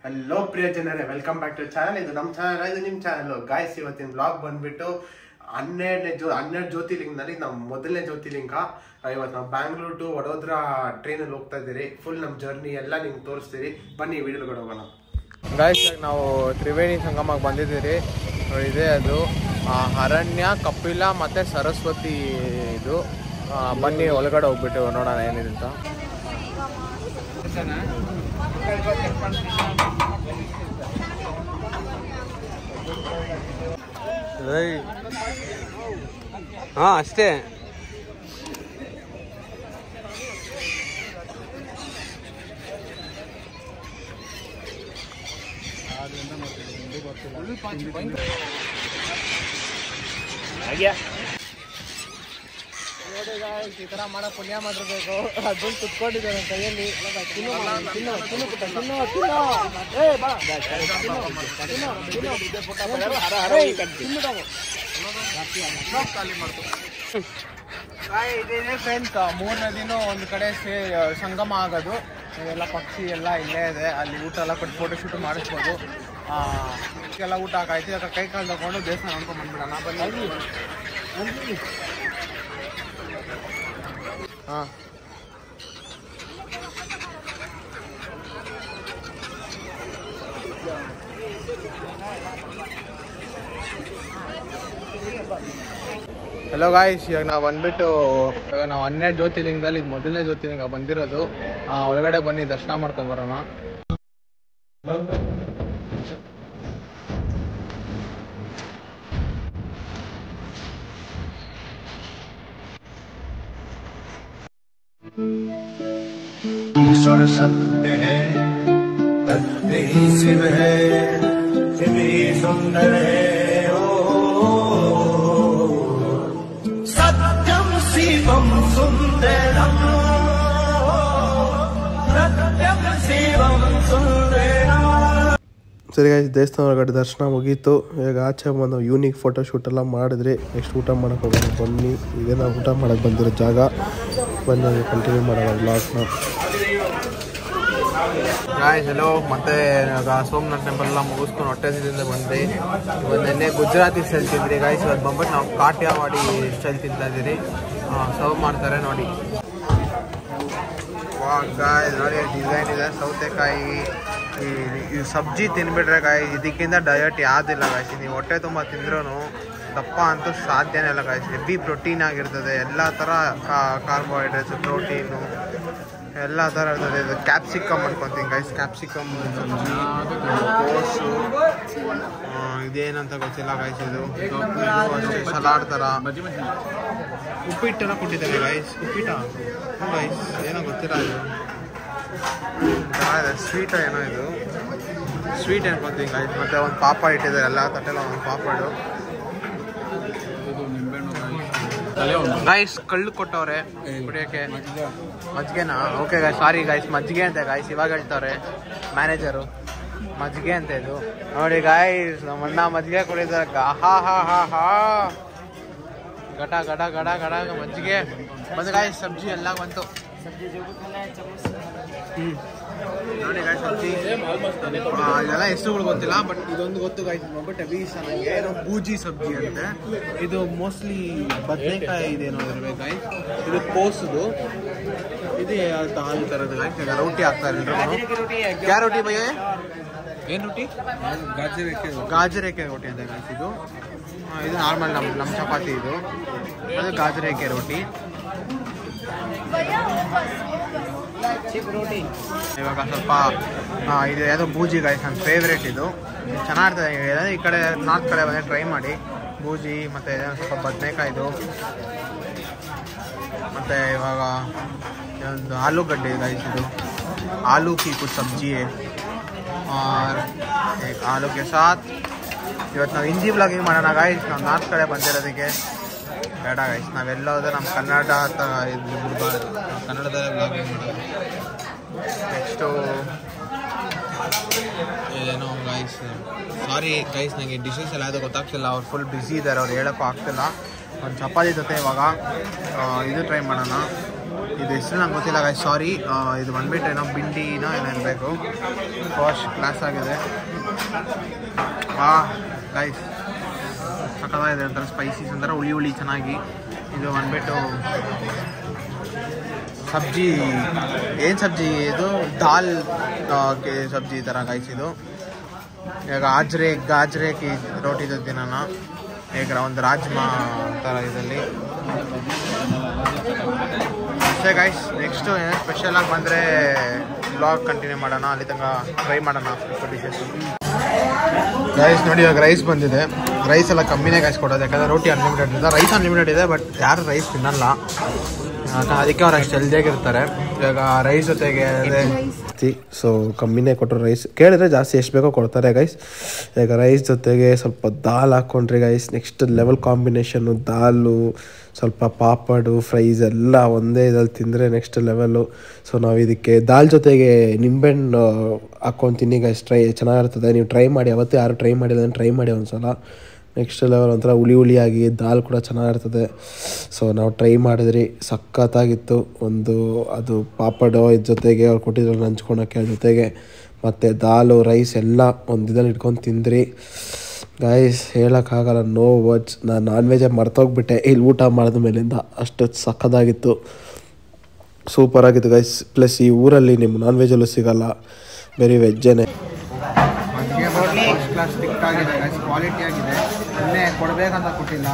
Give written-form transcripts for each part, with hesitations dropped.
Hello ಪ್ರಿಯ ಜನರೇ, welcome back to channel. ಇದು ನಮ್ಮ ಚಾನಲ್, ಇದು ನಿಮ್ಮ ಚಾನಲ್. ಗಾಯ್ಸ್, ಇವತ್ತಿನ ಬ್ಲಾಗ್ ಬಂದ್ಬಿಟ್ಟು 12 ಜ್ಯೋತಿರ್ಲಿಂಗದಲ್ಲಿ ನಮ್ಮ ಮೊದಲನೇ ಜ್ಯೋತಿರ್ಲಿಂಗ. ಇವತ್ತು ನಾವು ಬ್ಯಾಂಗ್ಳೂರ್ ಟು ವಡೋದರಾ ಟ್ರೈನಲ್ಲಿ ಹೋಗ್ತಾ ಇದ್ದೀರಿ. ಫುಲ್ ನಮ್ಮ ಜರ್ನಿ ಎಲ್ಲ ನಿಮ್ಗೆ ತೋರಿಸ್ತೀರಿ. ಬನ್ನಿ ವಿಡಿಯೋಗಳು ಹೋಗೋಣ. ಗಾಯ್ಸ್, ನಾವು ತ್ರಿವೇಣಿ ಸಂಗಮಕ್ಕೆ ಬಂದಿದ್ದೀರಿ. ಇದೆ ಅದು ಅರಣ್ಯ, ಕಪಿಲ ಮತ್ತು ಸರಸ್ವತಿ ಇದು. ಬನ್ನಿ ಒಳಗಡೆ ಹೋಗ್ಬಿಟ್ಟು ನೋಡೋಣ ಏನಿದೆ ಅಂತ. ಹಾಂ, ಅಷ್ಟೇ. ನೋಡಿ ಗಾಯ್ಸ್, ಈ ಥರ ಮಾಡೋ ಪುಣ್ಯ ಮಾಡಿರ್ಬೇಕು. ಅದನ್ನು ಕುತ್ಕೊಂಡಿದ್ದಾರೆ ಕೈಯಲ್ಲಿ. ಇದೇನೆ ಫ್ರೆಂಡ್ಸ್, 3ನೇ ದಿನ ಒಂದು ಕಡೆ ಸಂಗಮ ಆಗೋದು. ಎಲ್ಲ ಪಕ್ಷಿ ಎಲ್ಲ ಇಲ್ಲೇ ಇದೆ. ಅಲ್ಲಿ ಊಟ ಎಲ್ಲ ಕೊಟ್ಟು ಫೋಟೋ ಶೂಟ್ ಮಾಡಿಸ್ಬೋದು. ಎಲ್ಲ ಊಟ ಹಾಕಾಯ್ತು. ಈಗ ಕೈ ಕಾಲು ತಗೊಂಡು ದೇವಸ್ಥಾನ ನೋಡ್ಕೊಂಡು ಬಂದ್ಬಿಡೋಣ. ಬನ್ನಿ. ಹಾಂ, ಹಲೋ ಗಾಯ್ಸ್, ಇವಾಗ ನಾವು ಬಂದ್ಬಿಟ್ಟು ನಾವು 12 ಜ್ಯೋತಿರ್ಲಿಂಗದಲ್ಲಿ ಇದು ಮೊದಲನೇ ಜ್ಯೋತಿರ್ಲಿಂಗ ಬಂದಿರೋದು. ಒಳಗಡೆ ಬನ್ನಿ, ದರ್ಶನ ಮಾಡ್ಕೊಂಡು ಬರೋಣ. ईश्वर सत्य है, सत्य ही शिव है, शिव ही सुंदर है। ओ सत्यम शिवम सुंदरम, सत्यम शिवम सुंदरम. ಸರಿ ಗಾಯ್ಸ್, ದೇವಸ್ಥಾನ ಒಳಗಡೆ ದರ್ಶನ ಮುಗೀತು. ಇವಾಗ ಆಚೆ ಬಂದು ಯೂನಿಕ್ ಫೋಟೋ ಶೂಟ್ ಎಲ್ಲ ಮಾಡಿದ್ರಿ. ನೆಕ್ಸ್ಟ್ ಊಟ ಮಾಡೋಕೆ ಹೋಗೋಣ. ಬನ್ನಿ, ಇದೇ ನಾವು ಊಟ ಮಾಡೋಕ್ಕೆ ಬಂದಿರೋ ಜಾಗ. ಬಂದು ಕಂಟಿನ್ಯೂ ಮಾಡೋಣ ಬ್ಲಾಗ್ನ. ಗಾಯ್ಸ್ ಹಲೋ, ಮತ್ತೆ ಇವಾಗ ಸೋಮನಾಥ್ ಟೆಂಪಲ್ ಎಲ್ಲ ಮುಗಿಸ್ಕೊಂಡು ಹೊಟ್ಟೆದಿಂದ ಬಂದ್ರಿ. ಇವತ್ತು ನೆನ್ನೆ ಗುಜರಾತಿ ಸ್ಟೈಲ್ ತಿಂದ್ರಿ ಗಾಯ್ಸ್. ಇವತ್ತು ಬಂದ್ಬಿಟ್ಟು ನಾವು ಕಾಟಿಯಾವಾಡಿ ಸ್ಟೈಲ್ ತಿಂತಾ ಇದ್ದೀರಿ. ಸರ್ವ್ ಮಾಡ್ತಾರೆ ನೋಡಿ. ಗಾಯ್ಸ್ ನೋಡಿ, ಡಿಸೈನ್ ಇದೆ. ಸೌತೆಕಾಯಿ ಈ ಸಬ್ಜಿ ತಿನ್ಬಿಟ್ರೆ ಗಾಯ್ಸ್, ಇದಕ್ಕಿಂತ ಡಯಟ್ ಯಾವುದಿಲ್ಲ ಗಾಯ್ಸ್. ನೀವು ಹೊಟ್ಟೆ ತುಂಬ ತಿಂದ್ರೂ ದಪ್ಪ ಅಂತೂ ಸಾಧ್ಯನೇ ಇಲ್ಲ ಗಾಯ್ಸ್. ಹೆವಿ ಪ್ರೋಟೀನ್ ಆಗಿರ್ತದೆ. ಎಲ್ಲ ಥರ ಕಾರ್ಬೋಹೈಡ್ರೇಟ್ಸ್, ಪ್ರೋಟೀನು ಎಲ್ಲ ಥರ ಇರ್ತದೆ. ಇದು ಕ್ಯಾಪ್ಸಿಕಮ್ ಮಾಡ್ಕೊತೀನಿ ಗಾಯ್ಸ್. ಕ್ಯಾಪ್ಸಿಕಮ್ ಸಬ್ಜಿ, ಕೋಸು, ಇದೇನಂತ ಗೊತ್ತಿಲ್ಲ ಗಾಯ್ಸ್. ಇದು ಅಷ್ಟೇ ಸಲಾಡ್ ಥರ. ಉಪ್ಪಿಟ್ಟೆಲ್ಲ ಕೊಟ್ಟಿದ್ದಾರೆ ಗಾಯ್ಸ್. ಉಪ್ಪಿಟ್ಟ ಗಾಯ್ಸ್, ಏನೋ ಗೊತ್ತಿಲ್ಲ. ಇದು ಸ್ವೀಟ್ ಏನೋ, ಇದು ಸ್ವೀಟ್ ಅನ್ಕೊತೀನಿ ಗಾಯ್ಸ್. ಮತ್ತು ಒಂದು ಪಾಪಡ್ ಇಟ್ಟಿದ್ದಾರೆ. ಎಲ್ಲ ತಟ್ಟೆಲ್ಲ ಒಂದು ಪಾಪಡು ಗಾಯ್ಸ್. ಕಳ್ಳು ಕೊಟ್ಟವ್ರೆ ಕುಡಿಯೋಕ್ಕೆ. ಮಜ್ಜಿಗೆನಾ? ಓಕೆ ಗಾಯ್ಸ್, ಸಾರಿ ಗಾಯ್ಸ್, ಮಜ್ಜಿಗೆ ಅಂತ ಗಾಯ್ಸ್. ಇವಾಗ ಹೇಳ್ತವ್ರೆ ಮ್ಯಾನೇಜರು, ಮಜ್ಜಿಗೆ ಅಂತ ಇದು. ನೋಡಿ ಗಾಯ್ಸ್, ನಮ್ಮ ಅಣ್ಣ ಮಜ್ಜಿಗೆ ಕುಡಿತಾರೆ. ಹಾ ಹಾ ಹಾ ಹಾ, ಗಡ ಗಡ ಗಡ ಗಡ ಮಜ್ಜಿಗೆ ಬಂದು ಗಾಯ್ಸ್. ಸಬ್ಜಿ ಎಲ್ಲ ಬಂತು. ನೋಡಿ ಗಾಯ್ಸ್, ಸಬ್ಜಿ ಇದೆಲ್ಲ ಹೆಸರುಗಳು ಗೊತ್ತಿಲ್ಲ, ಬಟ್ ಇದೊಂದು ಗೊತ್ತು ಗಾಯ್ಸ್. ಬಟ್ ಬೀಸ್ ನನಗೆ ಏನೋ ಬೂಜಿ ಸಬ್ಜಿ ಅಂತೆ. ಇದು ಮೋಸ್ಟ್ಲಿ ಬದನೆಕಾಯಿ ಇದೇನೋ ಇರಬೇಕು ಗಾಯ್ಸ್. ಇದು ಕೋಸುದು. ಇದು ಹಾಲು ಥರದ್ದು ಗಾಯ್ಸ್. ರೋಟಿ ಹಾಕ್ತಾರೆ ಕ್ಯಾ ರೋಟಿ ಭಯ? ಏನು ರೋಟಿ? ಗಾಜರೇಕೆ ರೋಟಿ ಅಂತ ಗಾಯ್ಸ್. ಇದು ಇದು ನಾರ್ಮಲ್ ನಮ್ಮ ಚಪಾತಿ. ಇದು ಅದು ಗಾಜರೇಕೆ ರೋಟಿ. ಇವಾಗ ಸ್ವಲ್ಪ ಇದು ಯಾವುದೋ ಬೂಜಿ ಗಾಯ್ಸ್, ನನ್ನ ಫೇವ್ರೇಟ್. ಇದು ಚೆನ್ನಾಗಿರ್ತದೆ. ಈ ಕಡೆ ನಾರ್ತ್ ಕಡೆ ಬಂದರೆ ಟ್ರೈ ಮಾಡಿ. ಬೂಜಿ ಮತ್ತು ಸ್ವಲ್ಪ ಬದನೆಕಾಯ್ದು. ಮತ್ತು ಇವಾಗ ಒಂದು ಆಲೂಗಡ್ಡೆ ಗಾಯ್ಸ್. ಇದು ಆಲೂ ಕಿ ಕುछ ಸಬ್ಜಿ और एक आलू के साथ. ಇವತ್ತು ನಾವು ಹಿಂದಿ ಬ್ಲಾಗಿಂಗ್ ಮಾಡೋಣ ಗಾಯ್ಸ್. ನಾವು ನಾರ್ತ್ ಕಡೆ ಬಂದಿರೋದಕ್ಕೆ ಬೇಡ ಗಾಯ್ಸ್. ನಾವೆಲ್ಲ ಹೋದ್ರೆ ನಮ್ಮ ಕನ್ನಡ ಇದು ಬಿಡಬಾರ್ದು. ಕನ್ನಡದಲ್ಲೇ ಬ್ಲಾಗಿಂಗ್ ಮಾಡೋದು. ನೆಕ್ಸ್ಟು ಏನೋ ಗಾಯ್ಸ್, ಸಾರಿ ಗೈಸ್, ನನಗೆ ಡಿಶಸ್ ಎಲ್ಲ ಯಾವುದೋ ಗೊತ್ತಾಗ್ತಿಲ್ಲ. ಅವ್ರು ಫುಲ್ ಬ್ಯುಸಿ ಇದ್ದಾರೆ, ಅವ್ರು ಹೇಳೋಕ್ಕೂ ಆಗ್ತಿಲ್ಲ. ಒಂದು ಚಪಾತಿ ಜೊತೆ ಇವಾಗ ಇದು ಟ್ರೈ ಮಾಡೋಣ. ಇದು ಹೆಸರು ನಂಗೆ ಗೊತ್ತಿಲ್ಲ ಗಾಯ್ಸ್, ಸಾರಿ. ಇದು ಬಂದ್ಬಿಟ್ಟು ಏನೋ ಬಿಂಡಿನೋ ಏನೋ ಇರಬೇಕು. ವಾಶ್ ಕ್ಲಾಸ್ ಆಗಿದೆ. ಗಾಯ್ಸ್ ಸಕ್ಕತ್ತಾಗಿದೆ, ಒಂಥರ ಸ್ಪೈಸೀಸ್ ಒಂಥರ ಹುಳಿ ಹುಳಿ ಚೆನ್ನಾಗಿ. ಇದು ಬಂದ್ಬಿಟ್ಟು ಸಬ್ಜಿ, ಏನು ಸಬ್ಜಿ ಇದು? ದಾಲ್ ಸಬ್ಜಿ ಥರ ಗಾಯ್ಸ್ ಇದು. ಈಗ ಗಾಜ್ರೆ ಕಿ ರೋಟಿ ಜೊತೆ ನಾನು ಈಗ ಒಂದು ರಾಜ್ಮಾ ಥರ ಇದರಲ್ಲಿ ಅಷ್ಟೇ ಗಾಯ್ಸ್. ನೆಕ್ಸ್ಟು ಏನೋ ಸ್ಪೆಷಲಾಗಿ ಬಂದರೆ ಬ್ಲಾಗ್ ಕಂಟಿನ್ಯೂ ಮಾಡೋಣ, ಅಲ್ಲಿ ತನಕ ಟ್ರೈ ಮಾಡೋಣ ಡಿಶಸ್. ರೈಸ್ ನೋಡಿ, ಇವಾಗ ರೈಸ್ ಬಂದಿದೆ. ರೈಸ್ ಎಲ್ಲ ಕಮ್ಮಿನೇ ಗಾಯ್ಸ್ ಕೊಡೋದು, ಯಾಕಂದರೆ ರೋಟಿ ಅನ್ಲಿಮಿಟೆಡ್ ಇದೆ. ರೈಸ್ ಅನ್ಲಿಮಿಟೆಡ್ ಇದೆ, ಬಟ್ ಯಾರು ರೈಸ್ ತಿನ್ನಲ್ಲ, ಅದಕ್ಕೆ ಅವ್ರು ಅಷ್ಟು ಹೆಲ್ದಿಯಾಗಿರ್ತಾರೆ. ಇವಾಗ ರೈಸ್ ಜೊತೆಗೆ ಸೊ ಕಮ್ಮಿನೇ ಕೊಟ್ಟರು ರೈಸ್. ಕೇಳಿದ್ರೆ ಜಾಸ್ತಿ ಎಷ್ಟು ಬೇಕೋ ಕೊಡ್ತಾರೆ ಗೈಸ್. ಈಗ ರೈಸ್ ಜೊತೆಗೆ ಸ್ವಲ್ಪ ದಾಲ್ ಹಾಕ್ಕೊಂಡ್ರಿ ಗೈಸ್, ನೆಕ್ಸ್ಟ್ ಲೆವೆಲ್ ಕಾಂಬಿನೇಷನ್ನು. ದಾಲು, ಸ್ವಲ್ಪ ಪಾಪಡು, ಫ್ರೈಸ್ ಎಲ್ಲ ಒಂದೇ ಇದ್ರಲ್ಲಿ ತಿಂದರೆ ನೆಕ್ಸ್ಟ್ ಲೆವೆಲ್ಲು. ಸೊ ನಾವು ಇದಕ್ಕೆ ದಾಲ್ ಜೊತೆಗೆ ನಿಂಬೆಹಣ್ಣು ಹಾಕ್ಕೊತೀನಿ ಗೈಸ್. ಚೆನ್ನಾಗಿರ್ತದೆ, ನೀವು ಟ್ರೈ ಮಾಡಿ. ಅವತ್ತು ಯಾರು ಟ್ರೈ ಮಾಡಿಲ್ಲ ಟ್ರೈ ಮಾಡಿ ಒಂದ್ಸಲ. ನೆಕ್ಸ್ಟ್ ಲೆವೆಲ್ ಒಂಥರ ಹುಳಿ ಹುಳಿಯಾಗಿ ದಾಲ್ ಕೂಡ ಚೆನ್ನಾಗಿರ್ತದೆ. ಸೊ ನಾವು ಟ್ರೈ ಮಾಡಿದ್ರಿ, ಸಖತ್ತಾಗಿತ್ತು. ಅದು ಪಾಪಡು ಇದ್ರ ಜೊತೆಗೆ ಅವ್ರು ಕೊಟ್ಟಿದ್ರಲ್ಲಿ ಹಂಚ್ಕೊಳಕ್ಕೆ ಜೊತೆಗೆ, ಮತ್ತು ದಾಲು ರೈಸ್ ಎಲ್ಲ ಒಂದು ಇದ್ರಲ್ಲಿ ಇಟ್ಕೊಂಡು ತಿಂದ್ರಿ ಗಾಯ್ಸ್. ಹೇಳೋಕ್ಕಾಗಲ್ಲ, ನೋ ವರ್ಡ್ಸ್. ನಾನು ನಾನ್ ವೆಜ್ಜೇ ಮರ್ತೋಗ್ಬಿಟ್ಟೆ ಇಲ್ಲಿ ಊಟ ಮಾಡಿದ ಮೇಲಿಂದ, ಅಷ್ಟು ಸಖತ್ತಾಗಿತ್ತು, ಸೂಪರಾಗಿತ್ತು ಗೈಸ್. ಪ್ಲಸ್ ಈ ಊರಲ್ಲಿ ನಿಮ್ಮ ನಾನ್ ವೆಜ್ಜಲ್ಲೂ ಸಿಗೋಲ್ಲ, ಬರೀ ವೆಜ್ಜೇ. ಫಸ್ಟ್ ಕ್ಲಾಸ್ ಸ್ಟಿಕ್ ಆಗಿದೆ ಗೈಸ್, ಕ್ವಾಲಿಟಿ ಆಗಿದೆ. ಮೊನ್ನೆ ಕೊಡಬೇಕಂತ ಕೊಟ್ಟಿಲ್ಲ,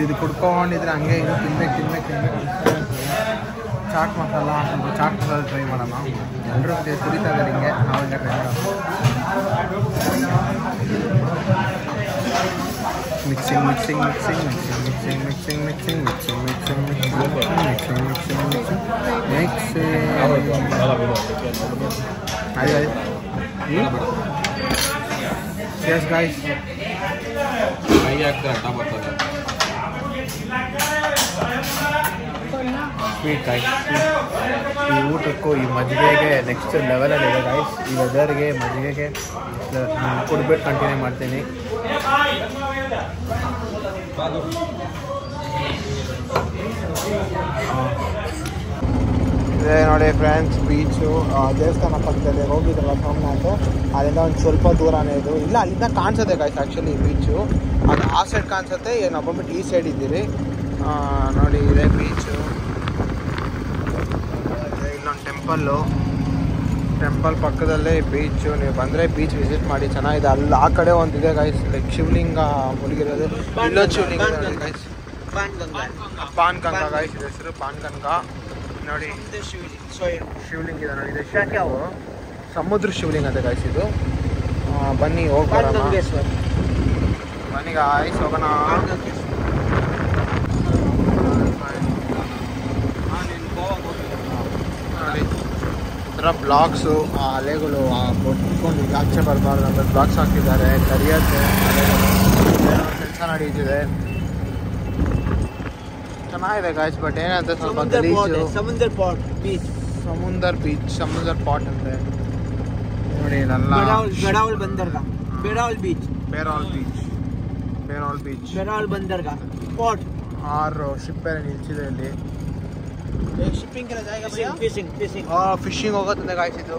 ಇದು ಕುಡ್ಕೊಂಡಿದ್ರೆ ಹಂಗೆ ಇದು ತಿನ್ಬೇಕು. ಚಾಟ್ ಮಸಾಲ, ಸ್ವಲ್ಪ ಚಾಟ್ ಮಸಾಲ ಟ್ರೈ ಮಾಡೋಣ. ಎಲ್ಲರೂ ಕುಡಿತಾ ಇದ್ದಾರೆ ಹಿಂಗೆ, ನಾವು ಹಿಂಗೆ ಟ್ರೈ ಮಾಡೋಣ. Mixing Yes guys. Sweet guys. ಈ ಊಟಕ್ಕೂ ಈ ಮಜ್ಜಿಗೆಗೆ ನೆಕ್ಸ್ಟ್ ಲೆವೆಲಲ್ಲಿದೆ ಗೈಸ್. ಈ ವೆದರ್ಗೆ ಮಜ್ಜಿಗೆಗೆ ಕುಡಿಬಿಟ್ಟು ಕಂಟಿನ್ಯೂ ಮಾಡ್ತೀನಿ. ಇದೇ ನೋಡಿ ಫ್ರೆಂಡ್ಸ್, ಬೀಚು. ದೇವಸ್ಥಾನ ಪಕ್ಕದಲ್ಲಿ ಹೋಗಿದ್ರಲ್ಲ ಸೋಮನಾಥ್, ಅಲ್ಲಿಂದ ಒಂದು ಸ್ವಲ್ಪ ದೂರನೇ ಇದು. ಇಲ್ಲ, ಅಲ್ಲಿಂದ ಕಾಣಿಸುತ್ತೆ ಗಾಯ್ಸ್ ಆ್ಯಕ್ಚುಲಿ ಬೀಚು. ಅದು ಆ ಸೈಡ್ ಕಾಣಿಸುತ್ತೆ, ನಾವು ಬಂದ್ಬಿಟ್ಟು ಈ ಸೈಡ್ ಇದ್ದೀರಿ. ನೋಡಿ ಇದೇ ಬೀಚು. ಇಲ್ಲೊಂದು ಟೆಂಪಲ್ ಪಕ್ಕದಲ್ಲೇ ಬೀಚು. ನೀವು ಬಂದರೆ ಬೀಚ್ ವಿಸಿಟ್ ಮಾಡಿ, ಚೆನ್ನಾಗಿದೆ. ಅಲ್ಲಿ ಆ ಕಡೆ ಒಂದಿದೆ ಗಾಯ್ಸ್, ಲೈಕ್ ಶಿವಲಿಂಗ ಮುಳುಗಿರೋದು. ಇಲ್ಲೊಂದು ಶಿವಲಿಂಗ ನೋಡಿ ಗೈಸ್, ಪಾನ್ಗಂಗಾ ಗೈಸ್, ಇದು ಹೆಸರು ಪಾನ್ಗಂಗಾ. ನೋಡಿ ಶಿವಲಿಂಗ ಇದೆ ನೋಡಿ, ಇದೆ ಸಮುದ್ರ ಶಿವಲಿಂಗ ಅಂತ ಗಾಯ್ಸ್ ಇದು. ಬನ್ನಿ ಹೋಗೋಣ, ಬನ್ನಿ ಗಾಯ್ಸ್ ಹೋಗೋಣ. ನೋಡಿ ಒಂಥರ ಬ್ಲಾಗ್ಸು, ಆ ಅಲೆಗಳು ಆ ಬೊಟ್ಕೊಂಡು ಈಗ ಆಚೆ ಬರಬಾರ್ದು ಅಂತ ಬ್ಲಾಗ್ಸ್ ಹಾಕಿದ್ದಾರೆ. ಕರಿಯತ್ತೆ ಕೆಲಸ ನಡೀತಿದೆ, ಚೆನ್ನಾಗಿದೆ ಗಾಯ್ಸ್. ಬಟ್ ಏನಂತ ಸ್ವಲ್ಪ ಸಮುದ್ರ ಪಾಟ್ ಅಂತೆ ನೋಡಿ. ಬೆರಾವಲ್ ಬಂದರ್ಗ ಪಾಟ್ 6 ಶಿಪ್ ನಿಲ್ಸಿದೆ ಇಲ್ಲಿ. ಫಿಶಿಂಗ್ ಹೋಗುತ್ತೆ ಗಾಯ್ಸ್. ಇದು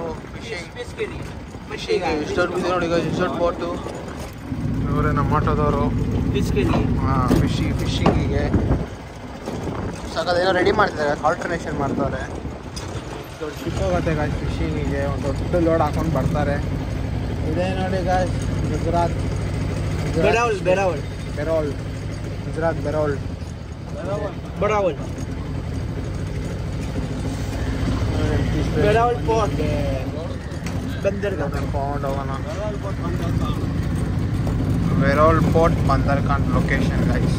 ಫಿಶಿಂಗ್ ಇಷ್ಟೊಂದು ನೋಡಿ ಗಾಯ್ಸ್, ಇಷ್ಟೊಂದು ಬೋಟು. ಇವರೇ ನಮ್ಮ ಆಟೋದವರು ಫಿಶಿಂಗಿಗೆ ಸಾಕಾದೇನೋ ರೆಡಿ ಮಾಡ್ತಿದ್ದಾರೆ, ಆಲ್ಟರ್ನೇಷನ್ ಮಾಡ್ತಾರೆ. ದೊಡ್ಡ ಶಿಪ್ ಹೋಗುತ್ತೆ ಗಾಯ್ಸ್ ಫಿಶಿಂಗಿಗೆ, ಒಂದು ದೊಡ್ಡ ಲೋಡ್ ಹಾಕೊಂಡು ಬರ್ತಾರೆ. ಇದೇ ನೋಡಿ guys, Gujarat port Veraval port ಬಂದರ್ಖಾಂಡ್ ಲೊಕೇಶನ್ ಗಾಯ್ಸ್.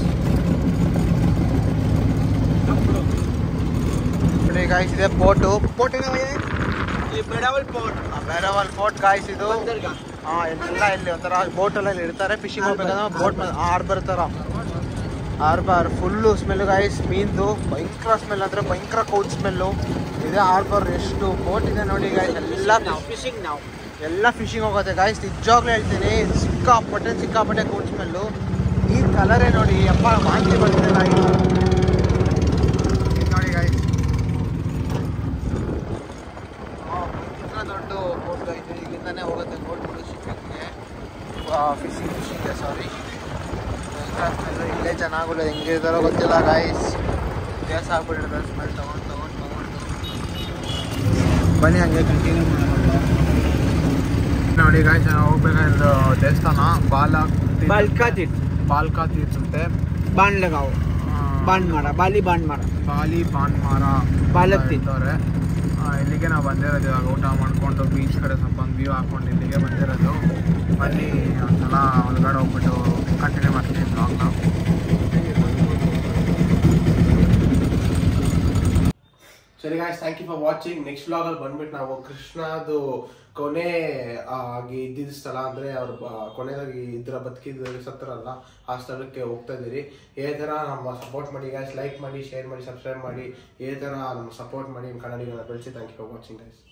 ಗಾಯ್ಸ್ ಇದೆ ಪೋರ್ಟು. ಬೆರಾವಲ್ ಪೋರ್ಟ್ ಗಾಯ್ಸ್ ಇದು. ಎಲ್ಲ ಇಲ್ಲಿ ಒಂಥರ ಬೋಟೆಲ್ಲ ಇರ್ತಾರೆ, ಫಿಶಿಂಗ್ ಹೋಗ್ಬೇಕಂದ್ರೆ ಬೋಟ್ ಹಾರ್ಬರ್ ಥರ. ಹಾರ್ಬರ್ ಫುಲ್ಲು ಸ್ಮೆಲ್ಲು ಗಾಯ್ಸ್, ಮೀನ್ದು ಭಯಂಕರ ಸ್ಮೆಲ್, ಅಂದರೆ ಭಯಂಕರ ಕೌಡ್ ಸ್ಮೆಲ್ಲು ಇದೆ. ಹಾರ್ಬರ್ ಎಷ್ಟು ಬೋಟ್ ಇದೆ ನೋಡಿ ಗಾಯ್ಸ್, ಎಲ್ಲ ಫಿಶಿಂಗ್ ಹೋಗುತ್ತೆ ಗಾಯ್ಸ್. ನಿಜವಾಗ್ಲೂ ಹೇಳ್ತೀನಿ, ಸಿಕ್ಕಾಪಟ್ಟೆ ಕೌಡ್ ಸ್ಮೆಲ್ಲು. ಈ ಕಲರೇ ನೋಡಿ, ಅಪ್ಪ ವಾಂತಿ ಬರ್ತಿದೆ ಗಾಯ್ಸ್. ನೋಡಿ ಗಾಯ್ಸ್, ಹತ್ರನೇ ಹೋಗುತ್ತೆ ನೋಡ್ಬೋದು ಶಿಪ್ಪಿಂಗ್ಗೆ ಫಿಶಿಂಗ್ಗೆ ಸಾರಿ ಇಲ್ಲೇ ಚೆನ್ನಾಗಿಲ್ಲ ಹೆಂಗೆ ಇದ್ದಾರೋ ಗೊತ್ತಿಲ್ಲ ಗಾಯ್ಸ್ ಗ್ಯಾಸ್ ಆಗ್ಬಿಟ್ಟಿರ್ತಾರೆ ಸ್ಮೆಲ್ ತಗೊಂಡು ಬನ್ನಿ ಹಂಗೆ ಕಂಟಿನ್ಯೂ ಮಾಡೋಣ ನೋಡಿ ಗಾಯ್ಸ್ ನಾವು ಹೋಗ್ಬೇಕಾಗಿರೋ ದೇವಸ್ಥಾನ ಬಾಲ್ಕಾ ತೀರ್ಥ ಅಂತೆ ಬಾಂಡ್ಲಗಾವ್ ಬಾಂಡ್ಮಾರ ಬಾಲಿ ಬಾಂಡ್ಮಾರ ಇರ್ತವ್ರೆ ಇಲ್ಲಿಗೆ ನಾವು ಬಂದಿರೋದು ಇವಾಗ ಊಟ ಮಾಡ್ಕೊಂಡು ಬೀಚ್ ಕಡೆ ಸ್ವಲ್ಪ ಒಂದು ವ್ಯೂ ಹಾಕೊಂಡು ಇಲ್ಲಿಗೆ ಬಂದಿರೋದು ಬನ್ನಿ ಒಂದ್ಸಲ ಹೊರಗಡೆ ಹೋಗ್ಬಿಟ್ಟು ಕಂಟಿನ್ಯೂ ಮಾಡ್ತೀವಿ ಬ್ಲಾಗ್ನ ಸರಿ guys thank you for watching next ವ್ಲಾಗಲ್ಲಿ ಬಂದ್ಬಿಟ್ಟು ನಾವು ಕೃಷ್ಣದು ಕೊನೆ ಆಗಿ ಇದ್ದಿದ್ದ ಸ್ಥಳ ಅಂದರೆ ಅವ್ರು ಕೊನೆದಾಗಿ ಇದ್ರ ಬದುಕಿದ ಸತ್ತರಲ್ಲ ಆ ಸ್ಥಳಕ್ಕೆ ಹೋಗ್ತಾ ಇದ್ದೀರಿ ಇದೇ ಥರ ನಮ್ಮ ಸಪೋರ್ಟ್ ಮಾಡಿ ಗಾಯ್ಸ್ ಲೈಕ್ ಮಾಡಿ ಶೇರ್ ಮಾಡಿ ಸಬ್ಸ್ಕ್ರೈಬ್ ಮಾಡಿ ಇದೇ ಥರ ನಮ್ಮ ಸಪೋರ್ಟ್ ಮಾಡಿ ಕನ್ನಡಿಗರನ್ನ ಬೆಳೆಸಿ thank you for watching guys